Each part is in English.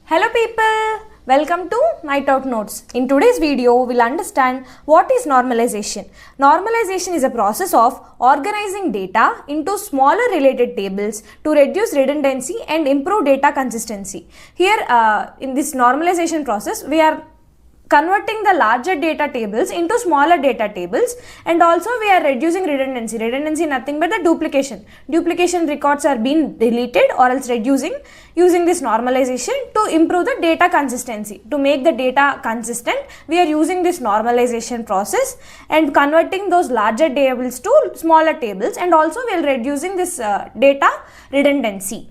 Hello people, welcome to Night Out Notes. In today's video, we'll understand what is normalization. Normalization is a process of organizing data into smaller related tables to reduce redundancy and improve data consistency. Here in this normalization process, we are converting the larger data tables into smaller data tables, and also we are reducing redundancy. Redundancy nothing but the duplication. Duplication records are being deleted or else reducing using this normalization to improve the data consistency. To make the data consistent, we are using this normalization process and converting those larger tables to smaller tables, and also we are reducing this data redundancy.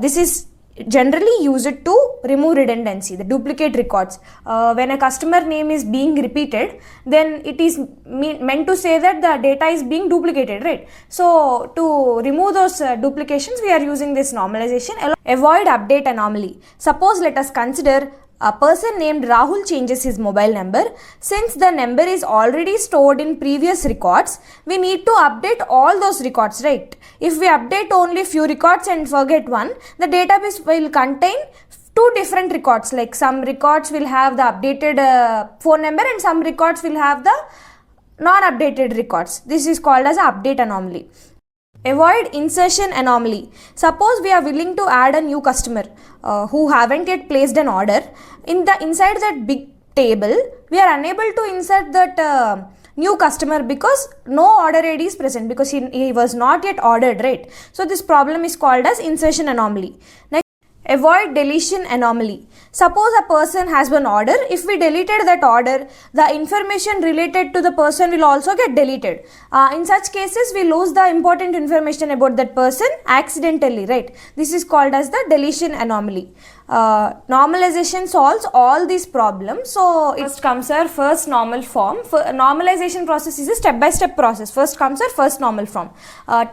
This is generally use it to remove redundancy, the duplicate records. When a customer name is being repeated, then it is meant to say that the data is being duplicated, right? So to remove those duplications, we are using this normalization. Avoid update anomaly. Suppose let us consider a person named Rahul changes his mobile number. Since the number is already stored in previous records, we need to update all those records, right? If we update only few records and forget one, the database will contain two different records. Like some records will have the updated phone number and some records will have the non-updated records. This is called as update anomaly. Avoid insertion anomaly. Suppose we are willing to add a new customer who haven't yet placed an order. Inside that big table, we are unable to insert that new customer because no order ID is present, because he was not yet ordered, right? So this problem is called as insertion anomaly. Next, avoid deletion anomaly. Suppose a person has one order. If we deleted that order, the information related to the person will also get deleted. In such cases, we lose the important information about that person accidentally, right? This is called as the deletion anomaly. Normalization solves all these problems. So first comes our first normal form. Normalization process is a step-by-step process. First comes our first normal form.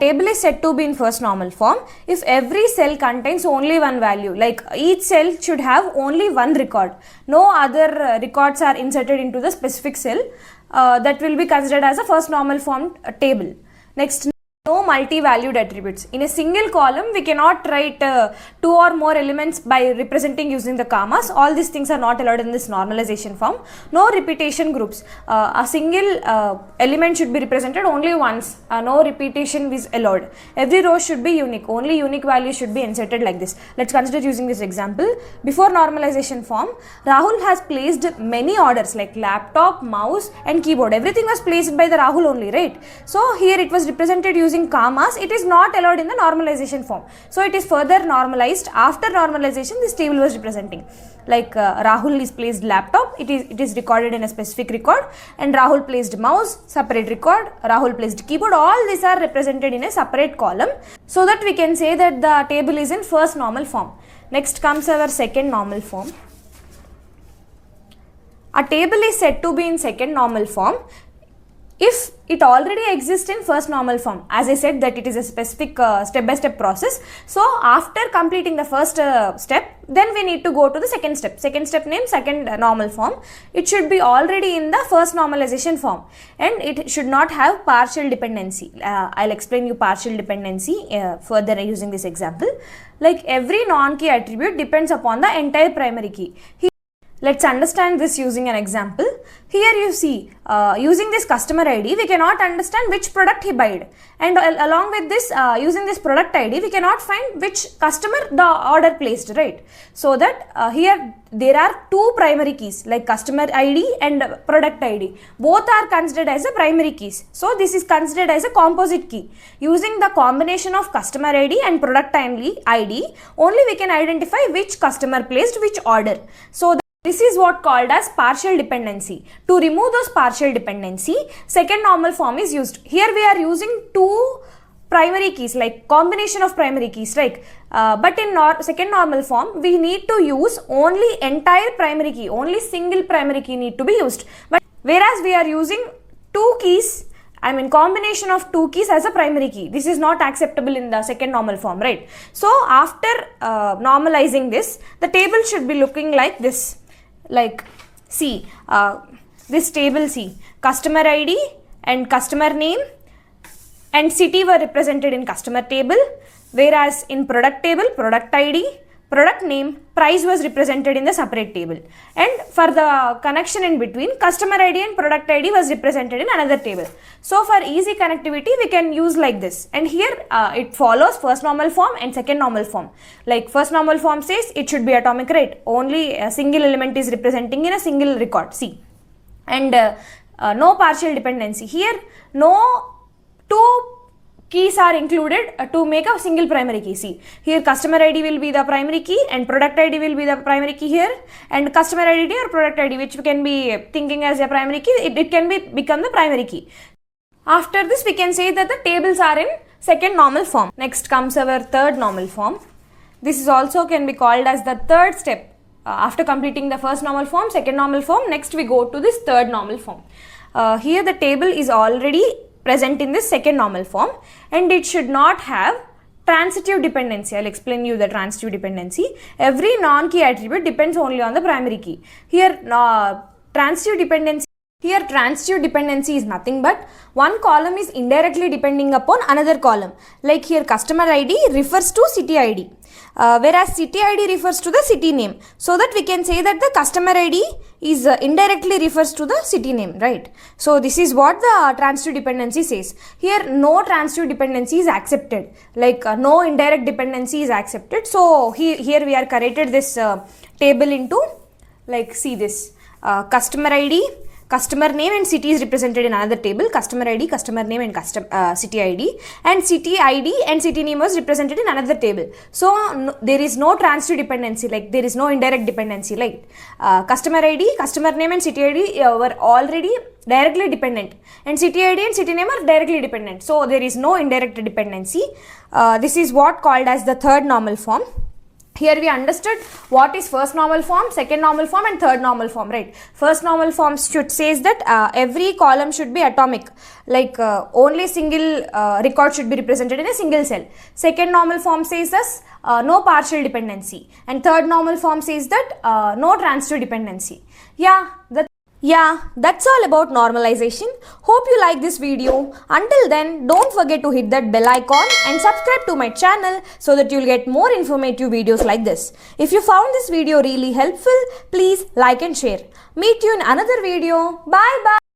Table is said to be in first normal form if every cell contains only one value. Like each cell should have only one record. No other records are inserted into the specific cell. That will be considered as a first normal form table. Next, no multi-valued attributes. In a single column, we cannot write two or more elements by representing using the commas. All these things are not allowed in this normalization form. No repetition groups. A single element should be represented only once. No repetition is allowed. Every row should be unique. Only unique values should be inserted like this. Let's consider using this example. Before normalization form, Rahul has placed many orders like laptop, mouse and keyboard. Everything was placed by the Rahul only, right? So here it was represented using commas. It is not allowed in the normalization form. So it is further normalized. After normalization, this table was representing. Like Rahul is placed laptop, it is recorded in a specific record, and Rahul placed mouse, separate record, Rahul placed keyboard. All these are represented in a separate column, so that we can say that the table is in first normal form. Next comes our second normal form. A table is said to be in second normal form if it already exists in first normal form. As I said that it is a specific step-by-step process. So after completing the first step, then we need to go to the second step. Second step named second normal form. It should be already in the first normalization form, and it should not have partial dependency. I'll explain you partial dependency further using this example. Like every non-key attribute depends upon the entire primary key. Let's understand this using an example. Here you see, using this customer ID, we cannot understand which product he bought. And along with this, using this product ID, we cannot find which customer the order placed, right? So that here there are two primary keys like customer ID and product ID. Both are considered as a primary keys. So this is considered as a composite key. Using the combination of customer ID and product ID, only we can identify which customer placed which order. So this is what called as partial dependency. To remove those partial dependency, second normal form is used. Here we are using two primary keys, like combination of primary keys, right? But in second normal form, we need to use only entire primary key. Only single primary key need to be used. But whereas we are using two keys, combination of two keys as a primary key. This is not acceptable in the second normal form, right? So after normalizing this, the table should be looking like this. Like see, this table, see, customer ID and customer name and city were represented in customer table, whereas in product table, product ID, product name, price was represented in the separate table, and for the connection in between, customer ID and product ID was represented in another table. So for easy connectivity we can use like this, and here it follows first normal form and second normal form. Like first normal form says it should be atomic, right? Only a single element is representing in a single record, C. And no partial dependency. Here no two keys are included to make a single primary key. See, here customer ID will be the primary key and product ID will be the primary key here, and customer ID or product ID, which we can be thinking as a primary key, it can become the primary key. After this we can say that the tables are in second normal form. Next comes our third normal form. This is also can be called as the third step. After completing the first normal form, second normal form, next we go to this third normal form. Here the table is already present in this second normal form, and it should not have transitive dependency. I'll explain you the transitive dependency. Every non-key attribute depends only on the primary key. Here transitive dependency is nothing but one column is indirectly depending upon another column. Like here customer ID refers to city ID, whereas city ID refers to the city name. So that we can say that the customer ID is indirectly refers to the city name, right? So this is what the transitive dependency says. Here no transitive dependency is accepted, like no indirect dependency is accepted. So here we are created this table into, like, see this customer ID, customer name and city is represented in another table, customer ID, customer name and city ID, and city ID and city name was represented in another table. So there is no transitive dependency, like there is no indirect dependency, like customer ID, customer name and city ID were already directly dependent, and city ID and city name are directly dependent. So there is no indirect dependency. This is what called as the third normal form. Here we understood what is first normal form, second normal form and third normal form, right? First normal form should says that every column should be atomic, like only single record should be represented in a single cell. Second normal form says thus no partial dependency, and third normal form says that no transitive dependency. Yeah, that's all about normalization. Hope you like this video. Until then, don't forget to hit that bell icon and subscribe to my channel so that you'll get more informative videos like this. If you found this video really helpful, please like and share. Meet you in another video. Bye bye.